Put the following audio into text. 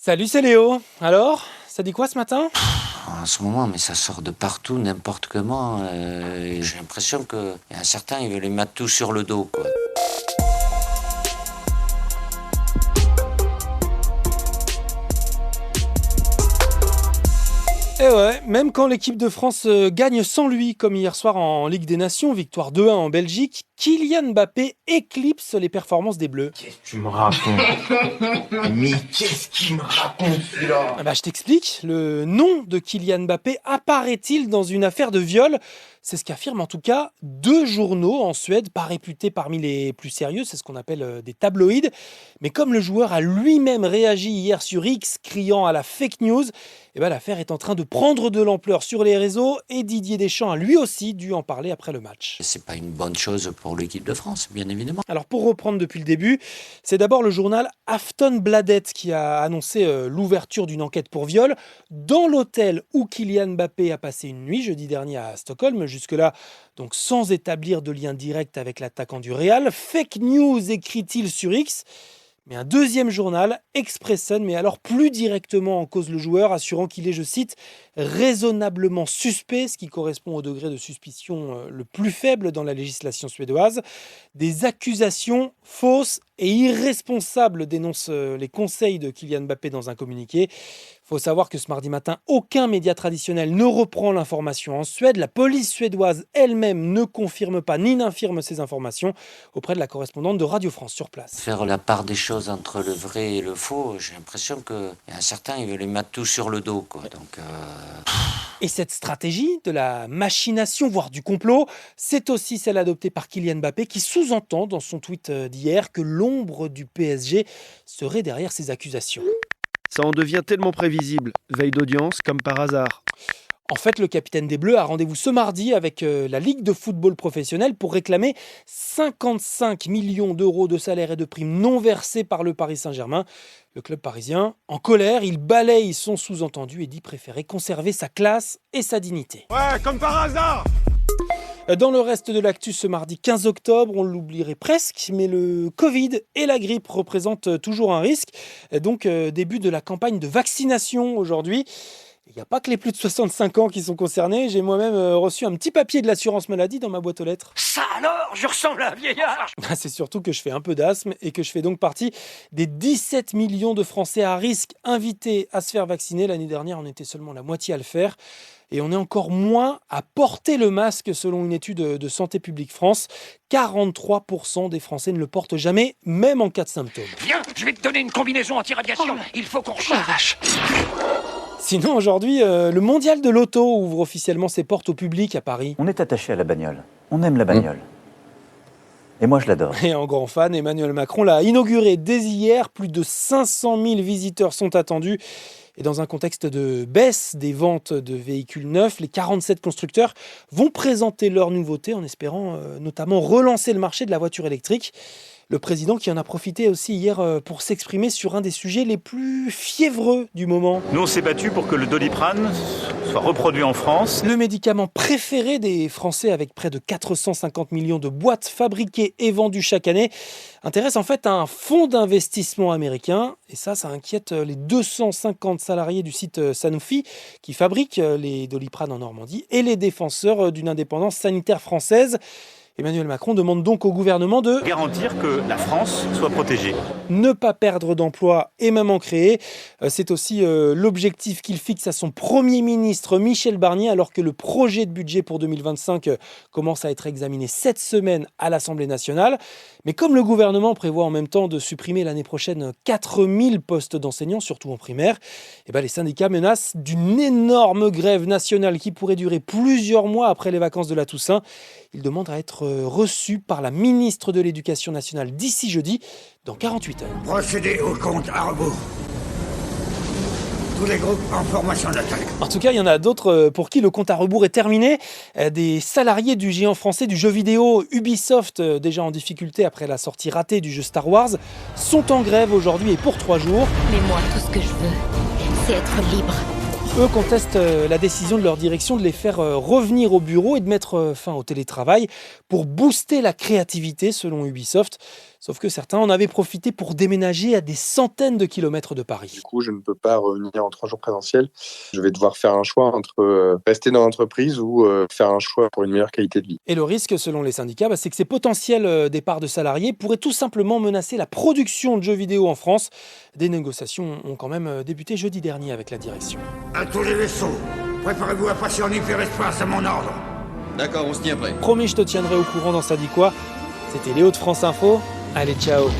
Salut, c'est Léo. Alors, ça dit quoi ce matin? En ce moment, mais ça sort de partout, n'importe comment. Et j'ai l'impression qu'il y a certains, ils veulent les mettre tout sur le dos, quoi. Eh ouais, même quand l'équipe de France gagne sans lui, comme hier soir en Ligue des Nations, victoire 2-1 en Belgique, Kylian Mbappé éclipse les performances des Bleus. Qu'est-ce que tu me racontes? Mais qu'est-ce qu'il me raconte celui-là? Je t'explique, le nom de Kylian Mbappé apparaît-il dans une affaire de viol? C'est ce qu'affirment en tout cas deux journaux en Suède, pas réputés parmi les plus sérieux, c'est ce qu'on appelle des tabloïds. Mais comme le joueur a lui-même réagi hier sur X, criant à la fake news, l'affaire est en train de prendre de l'ampleur sur les réseaux et Didier Deschamps a lui aussi dû en parler après le match. C'est pas une bonne chose pour l'équipe de France, bien évidemment. Alors pour reprendre depuis le début, c'est d'abord le journal Aftonbladet qui a annoncé l'ouverture d'une enquête pour viol dans l'hôtel où Kylian Mbappé a passé une nuit jeudi dernier à Stockholm. Jusque-là, donc sans établir de lien direct avec l'attaquant du Real. Fake news, écrit-il sur X. Mais un deuxième journal, Expressen, met alors plus directement en cause le joueur, assurant qu'il est, je cite, raisonnablement suspect, ce qui correspond au degré de suspicion le plus faible dans la législation suédoise. Des accusations fausses et irresponsables, dénoncent les conseils de Kylian Mbappé dans un communiqué. Il faut savoir que ce mardi matin, aucun média traditionnel ne reprend l'information en Suède. La police suédoise elle-même ne confirme pas ni n'infirme ces informations auprès de la correspondante de Radio France sur place. Faire la part des choses entre le vrai et le faux, j'ai l'impression qu'il y a certains, ils veulent les mettre tout sur le dos, quoi. Donc, Et cette stratégie de la machination, voire du complot, c'est aussi celle adoptée par Kylian Mbappé qui sous-entend dans son tweet d'hier que l'ombre du PSG serait derrière ces accusations. Ça en devient tellement prévisible, veille d'audience comme par hasard. En fait, le capitaine des Bleus a rendez-vous ce mardi avec la Ligue de football professionnel pour réclamer 55 millions d'euros de salaires et de primes non versés par le Paris Saint-Germain. Le club parisien, en colère, il balaye son sous-entendu et dit préférer conserver sa classe et sa dignité. Ouais, comme par hasard! Dans le reste de l'actu ce mardi 15 octobre, on l'oublierait presque, mais le Covid et la grippe représentent toujours un risque. Donc, début de la campagne de vaccination aujourd'hui. Il n'y a pas que les plus de 65 ans qui sont concernés. J'ai moi-même reçu un petit papier de l'assurance maladie dans ma boîte aux lettres. Ça alors, je ressemble à un vieillard! C'est surtout que je fais un peu d'asthme et que je fais donc partie des 17 millions de Français à risque invités à se faire vacciner. L'année dernière, on était seulement la moitié à le faire. Et on est encore moins à porter le masque selon une étude de Santé publique France. 43% des Français ne le portent jamais, même en cas de symptômes. Viens, je vais te donner une combinaison anti-radiation. Il faut qu'on recharge. Sinon, aujourd'hui, le mondial de l'auto ouvre officiellement ses portes au public à Paris. On est attaché à la bagnole. On aime la bagnole. Et moi, je l'adore. Et en grand fan, Emmanuel Macron l'a inauguré dès hier. Plus de 500 000 visiteurs sont attendus. Et dans un contexte de baisse des ventes de véhicules neufs, les 47 constructeurs vont présenter leurs nouveautés en espérant notamment relancer le marché de la voiture électrique. Le président qui en a profité aussi hier pour s'exprimer sur un des sujets les plus fiévreux du moment. Nous, on s'est battu pour que le Doliprane soit reproduit en France. Le médicament préféré des Français, avec près de 450 millions de boîtes fabriquées et vendues chaque année, intéresse en fait un fonds d'investissement américain. Et ça inquiète les 250 salariés du site Sanofi qui fabrique les Doliprane en Normandie et les défenseurs d'une indépendance sanitaire française. Emmanuel Macron demande donc au gouvernement de Garantir que la France soit protégée. ne pas perdre d'emplois et même en créer. C'est aussi l'objectif qu'il fixe à son Premier ministre Michel Barnier, alors que le projet de budget pour 2025 commence à être examiné cette semaine à l'Assemblée nationale. Mais comme le gouvernement prévoit en même temps de supprimer l'année prochaine 4000 postes d'enseignants, surtout en primaire, les syndicats menacent d'une énorme grève nationale qui pourrait durer plusieurs mois après les vacances de la Toussaint. Ils demandent à être reçus par la ministre de l'Éducation nationale d'ici jeudi, dans 48 heures. Procédez au compte à rebours. Tous les groupes en formation d'attaque. En tout cas, il y en a d'autres pour qui le compte à rebours est terminé. Des salariés du géant français du jeu vidéo Ubisoft, déjà en difficulté après la sortie ratée du jeu Star Wars, sont en grève aujourd'hui et pour 3 jours. Mais moi, tout ce que je veux, c'est être libre. Eux contestent la décision de leur direction de les faire revenir au bureau et de mettre fin au télétravail pour booster la créativité, selon Ubisoft. Sauf que certains en avaient profité pour déménager à des centaines de kilomètres de Paris. Du coup, je ne peux pas revenir en 3 jours présentiels. Je vais devoir faire un choix entre rester dans l'entreprise ou faire un choix pour une meilleure qualité de vie. Et le risque, selon les syndicats, c'est que ces potentiels départs de salariés pourraient tout simplement menacer la production de jeux vidéo en France. Des négociations ont quand même débuté jeudi dernier avec la direction. À tous les vaisseaux, préparez-vous à passer en hyperespace à mon ordre. D'accord, on se tient prêt. Promis, je te tiendrai au courant dans Ça dit quoi. C'était Léo de France Info. Allez, ciao.